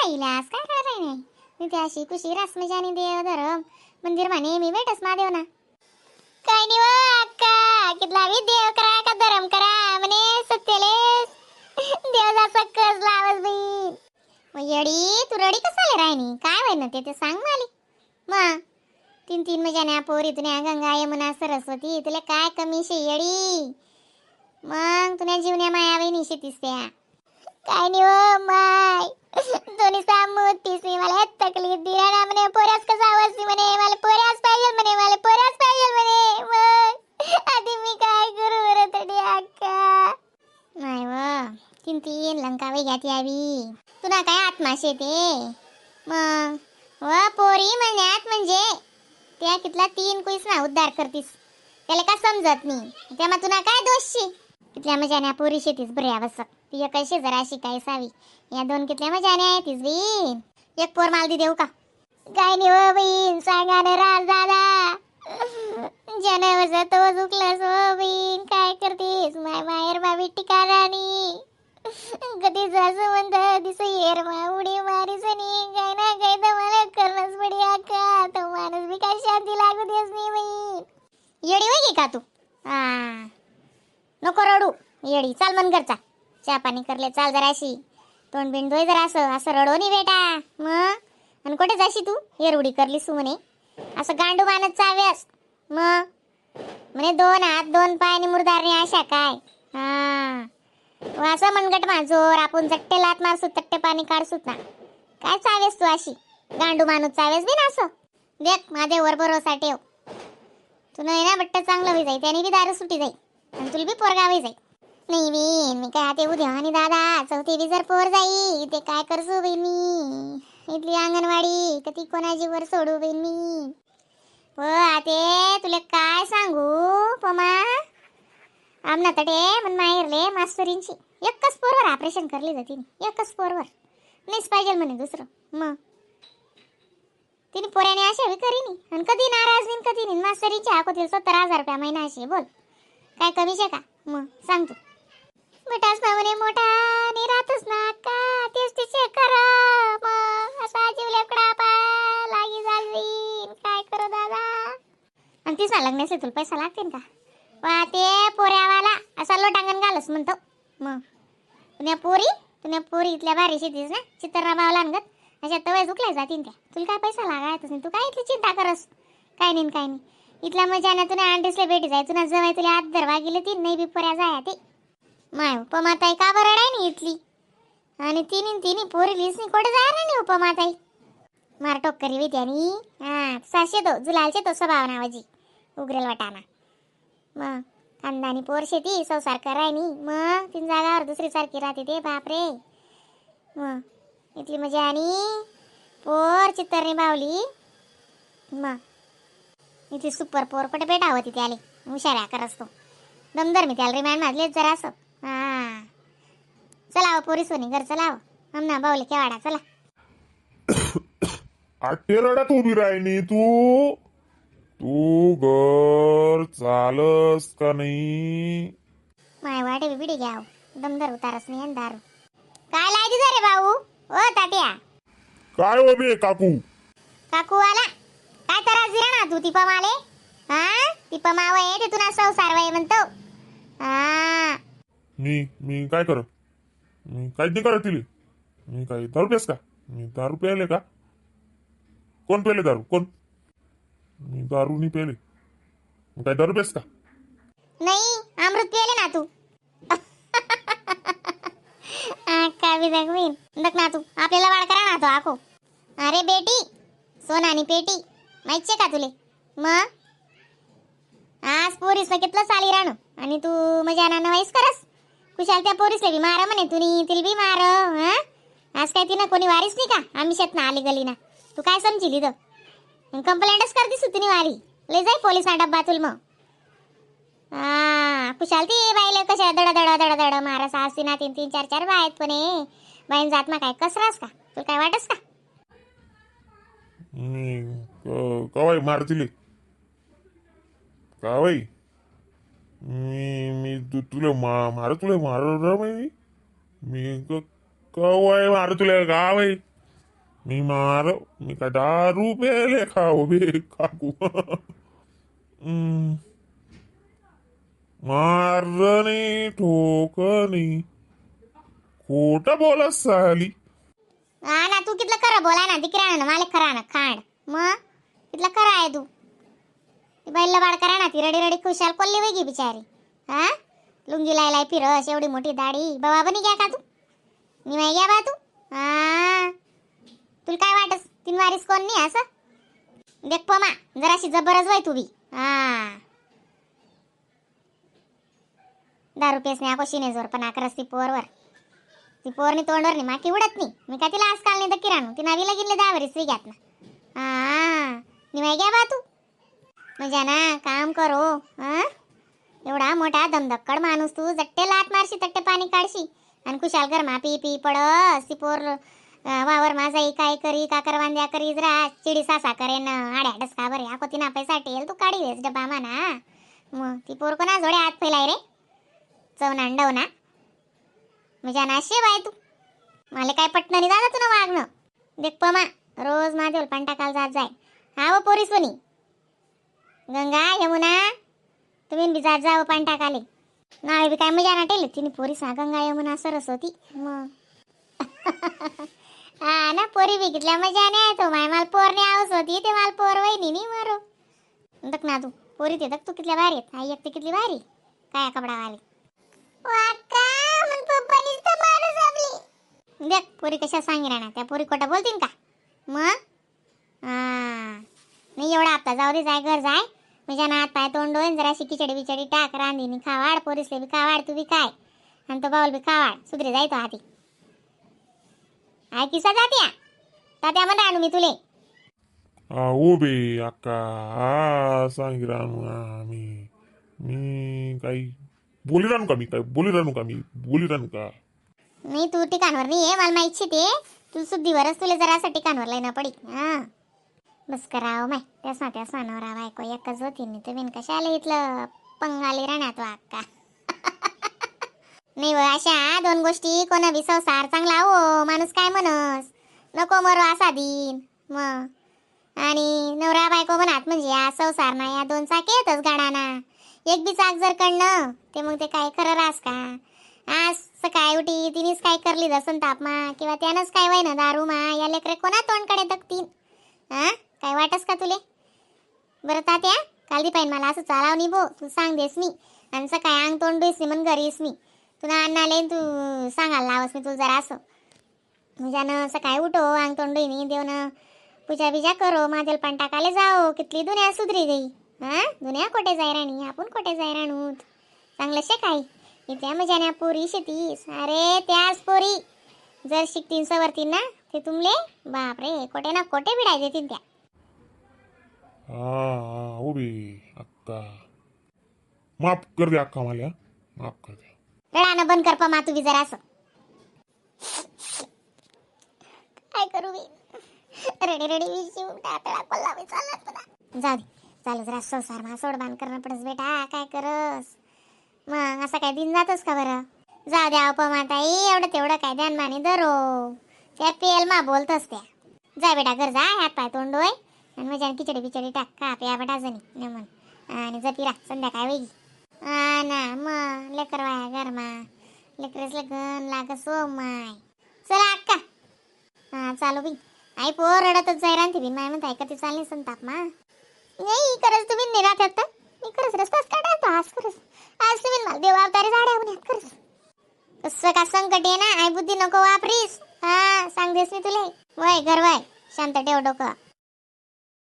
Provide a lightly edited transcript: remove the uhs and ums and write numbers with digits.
इलास काय करायला नाही मी त्या अशी कुशी रसमजानी देव धरम मंदिर म्हणे मी भेटस महादेव ना काय नाही व अक्का कितला बी देव करा का धरम करा म्हणे सत्यले देवाचा कस लावस बाई मग येडी तू रडी कसाले राहिनी काय होय ना ते सांग माली मग तीन तीन मजाने पोरी तुने गंगा यमुना सरस्वती तुला काय कमी शे येडी मग तुने जीवन्या माया वहिनी शेतीस त्या काय नाही व माय दोन्ही सामूत तीसरी मला तकलीफ दिला ना म्हणे पोऱ्यास कसा आवाज म्हणे मला पोऱ्यास पाहिजे म्हणे मला पोऱ्यास पाहिजे म्हणे मग आधी मी काय करू बरं तडी अक्का नाही व तीन तीन लंका वे घ्याती यावी तुला काय आत्मा शेते मग व पोरी म्हणण्यात म्हणजे त्या कितला तीन कुईस ना उद्धार करतीस त्याला का समजत नाही त्यामा तुला काय दोषी कितल्या मजाने पोरी शेतीस बरे आवश्यक ती एक अशी जरा शिकाय सावी या दोन कितल्या मजाने आहे तीस बी एक पोर मालदी देऊ का काय नाही हो बहीण सांगा ना राज दादा जनावर तो झुकलास हो बहीण काय करतीस माय माहेर बाबी ठिकाणी कधी जासं म्हणत दिस येर मा उडी मारीस आणि काय ना काय तर मला करणंच पडी अक्का तो माणूस बी काय शांती लागू देस नाही बहीण येडी होई का तू नको रडू येडी चाल मन घरचा चहा पाणी करले चाल जराशी तोंड बिंड धोय जरा असं असं रडो नाही बेटा मग आणि कुठे जाशी तू येरउडी करलीस तू म्हणे असं गांडू बाणत चाव्यास मग म्हणे दोन हात दोन पाय आणि मुरदारणी आशा काय असं मनगट माझोर आपण चट्टे लात मारसू तट्टे पाणी काढसूत ना काय चावेस तू अशी गांडू माणूस चावेस बी ना असं देख महादेवर भरोसा ठेव तू नाही ना बट्ट चांगलं होई जाई त्याने बी दारू सुटी जाई आणि तुला बी पोरगा होई जाई नाही बी मी काय ते उद्या आणि दादा चौथी बी जर पोर जाई ते काय करसू बी मी इथली अंगणवाडी कधी कोणाची वर सोडू बी मी आते तुला काय सांगू पमा आमना तडे मन माहेरले मास्तरींची एकच पोरवर ऑपरेशन करली जाते एकच पोरवर नाहीच पाहिजे म्हणे दुसरं मग तिने पोऱ्याने अशा बी करीनी आणि कधी नाराज नाही कधी नाही मास्तरींची हाकोतील 70,000 रुपया महिना अशी बोल काय कमीचे का मग सांग तू बेटाच म्हणे मोठा आणि राहतच ना का तेच तिचे करा मग असा जीवलेकडा पा लागी जाईल काय करू दादा आणि तिचा लग्नाचे तुला पैसा लागतील का वा ते पोऱ्यावाला असा लोटांगण घालस म्हणतो मग तुझ्या पोरी इथल्या भारी शेतीस ना चित्तरना बावला आणगत अशा तवय झुकल्या जातीन त्या तुला काय पैसा लागायतच नाही तू काय इथली चिंता करस काय नाही इथला मजा ना तुला अंड्रेसला भेटी जाय तुला जवळ तुला आत दरवा गेले ती नाही बी पोऱ्या जाय ते माय उपमाताई का बरं आहे नाही इथली आणि तिन्ही पोरी लिसनी कोठे जाय नाही उपमाताई मार टोकरी वे त्यानी साशे तो जुलालचे तो स्वभाव नावाजी उग्रेल वाटाना मग कांदानी पोर शेती संसार कराय नी मग तीन जागावर दुसरी सारखी राहते ते बापरे मग इथली मजा आणि पोर चित्तरणी बावली मग इथली सुपर पोर पटे बेटा होती त्याले हुशाऱ्या करस तो दमदर मी त्याला रिमांड मारलेच जरा असं चला पोरी सोनी घर चलाव आमना बावले केवाडा चला आटे रडत उभी राहिनी तू घर चालस का नाही माय वाटे बिडी घ्याव दमदर उतारस नाही आणि दारू काय लायची रे भाऊ ओ ताट्या काय हो बे काकू आला काय त्रास दिला ना तू ती पमाले ती पमावय ते तुला संसार वय म्हणतो मी काय कर मी काय नाही करत तिले मी काय दारू पेस का मी दारू प्यायले का कोण पेले दारू कोण मी दारू नाही पेले मी काय दारू पेस का नाही अमृत पिले ना तू काय बी दाखवीन बघ ना तू आपल्याला वाढ करा ना तो आको अरे बेटी सोनानी पेटी माहिती का तुले मग आज पोरीस कितलं चाली राहणं आणि तू मजा ना वयस करस कुशाल त्या पोरीसले बी मार म्हणे तुनी तिला बी मार आज काय तिनं कोणी वारीस नाही का आम्ही शेत ना आली गली ना तू काय समजिली तर कंप्लेंटच करतीस तिने वारी ले जाई पोलिसां डब्बा तुल मग कुशाल ती बाईले कशा दड मारस असती ना 3 4 बाय आहेत पण बाईन जात ना काय कसरास का तुला काय वाटस का कवाई मारतिले कावाई मी तुले मार तुले मार मी कवाई मार तुले कावाई मी मार मी काय दारू प्यायले खाऊ बे काकू मारणे ठोकणे खोटं बोलत साली. हा ना, तू कितलं खरं बोला ना दिकरा ना मला खरा ना खांड. मग कितलं खरं आहे तू. ती बैल बाळ करा ना, ती रडी रडी खुशाल कोल्ली वेगी बिचारी. हा लुंगी लायलाय फिरस एवढी मोठी दाढी बाबा बनी घ्या का तू. निमाय घ्या बा तू. हा तुला काय वाटस तीन वारीस कोण नाही असं. देख पमा जराशी जबरच वय तू बी. हा दारू पेसने आको शिने जोर पण आकरस ती पोरवर. ती पोरनी तोंडवर नाही माकी उडत नाही. मी का तिला आजकाल नाही तर किराणू ती नवीला गिनले 10 वरीस घ्यात ना. हा निमाय घ्या बा तू. म्हणजे ना काम करो. हा एवढा मोठा दमदक्कड माणूस तू जट्टे लाट मारशी तट्टे पाणी काढशी आणि कुशाल घरमा पी पी पडस. ती पोर वावर माझाई काय करी काकर वांद्या करी जरा चिडी सासा करेन आड्या डसका बरे आको तिना पैसा टेल तू काढी वेस डबा म्हणा. मग ती पोर कोणा जोडे हात फैलाय रे चवना अंडवना. म्हणजे नाशे बाय तू मला काय पटणं नाही दादा तुला वागणं. देख पमा रोज माझ्यावर पण टाकाल जात जाय. हा व पोरी सोनी गंगा यमुना तुम्ही बी जात जावं पाणी टाकाले. नाळे बी काय मजा नाटेल तिने पोरी सा गंगा यमुना सरस्वती. मग हा ना पोरी बिघितल्या मजा नाही तो माय मला पोर नाही आवस होती ते मला पोर वहिनी नाही मरो. दक ना तू पोरी ते दक तू कितल्या भारी आहेत. आई एकटी कितली भारी काय कपडा वाली. देख पोरी कशा सांगी राहणार त्या पोरी खोटं बोलतील का. मग नाही एवढा हप्ता जाऊ दे जाय घर जाय. म्हणजे ना हात पाय तोंड डोळ्यान जराशी खिचडी बिचडी टाक रांधीनी खावाड पोरीसले बी खावाड तू बी काय आणि तो बाऊल बी खावाड सुधरे जाय तो हाती. आय किसा जात्या तात्या म्हणा आणू मी तुले. ओ बे अक्का हा सांग रानू मी मी काही बोली रानू का मी काय बोली रानू का मी बोली रानू का. नाही तू ठिकाणवर नाही आहे मला माहिती ते तू सुद्धीवरच तुला जरासा ठिकाणवर लाईना पडी. हा बस कराव माय त्यास नवरा बायको एकच होती नाही तुम्ही कशाला इथलं पंगाली राहण्यात अक्का. नाही व अशा दोन गोष्टी कोणा बी संसार चांगला हो माणूस काय म्हणस नको मरो असा दिन. मग आणि नवरा बायको म्हणत म्हणजे या संसार ना या दोन चाक येतच गाडाना. एक बी चाक जर कडनं ते मग ते काय खरं रास का. आज सकाळी उठी तिनेच काय करली दसन तापमा किंवा त्यानंच काय वय ना दारू मा या लेकरे कोणा तोंडकडे दखतीन. हा काय वाटस का तुले. बरं तात्या काल पाहिजे मला असं चालाव नाही भो तू सांग देस मी आणि सकाळी अंग तोंड डुईस मग घरीस मी तुला अन्नाले तू सांगायला लावस मी तुला जरा असं. म्हणजे सकाळी उठो अंग तोंड डुईनी देऊन पूजा बिजा करो माझ्याला पण टाकाले जाओ कितली दुनिया सुधरी गई. हा दुनिया कोठे जाय राणी आपण कोठे जाय राणूत चांगलं शे काही इथे मजाने पोरी शेतीस. अरे त्याच पोरी जर शिकतीन सवरतीन ना ते तुमले बापरे कोठे ना कोठे बिडाय देतील त्या. हा ओ बे अक्का माफ कर दे अक्का मला माफ कर दे. रडानं बंद कर पमा तू बी जरा असं. काय करू मी रडी रडी विशी टाटळा कोल्ला बी चालत ना. जाऊ दे चालू जरा संसार मा सोड बांध करणं पडस बेटा काय करस. मग असं काय दिन जातोस का बरं. जाऊ द्या अपमाताई एवढं तेवढं काय ध्यान माने धरो त्या पेल मा बोलतस त्या. जा बेटा घर जा हात पाय तोंड डोय आणि माझ्या खिचडी बिचडी टाक का प्या बेटा जणी नेमन आणि जपी राख संध्याकाळ वेगी. हा ना मग लेकर वाया घरमा लेकरच लगन लाग सो माय. चला अक्का हा चालू बी आई पोर रडतच जाय रांती बी माय म्हणता ऐका ती चालली संताप मा. नाही करस तुम्ही निरात आता मी करस रस्ताच काढायचो आज करस आज तुम्ही मला देव अवतारी झाड्या होऊन करस कसं का संकट आहे ना आई बुद्धी नको वापरीस. हा सांग देस मी तुले वय घर वय शांत ठेव डोकं.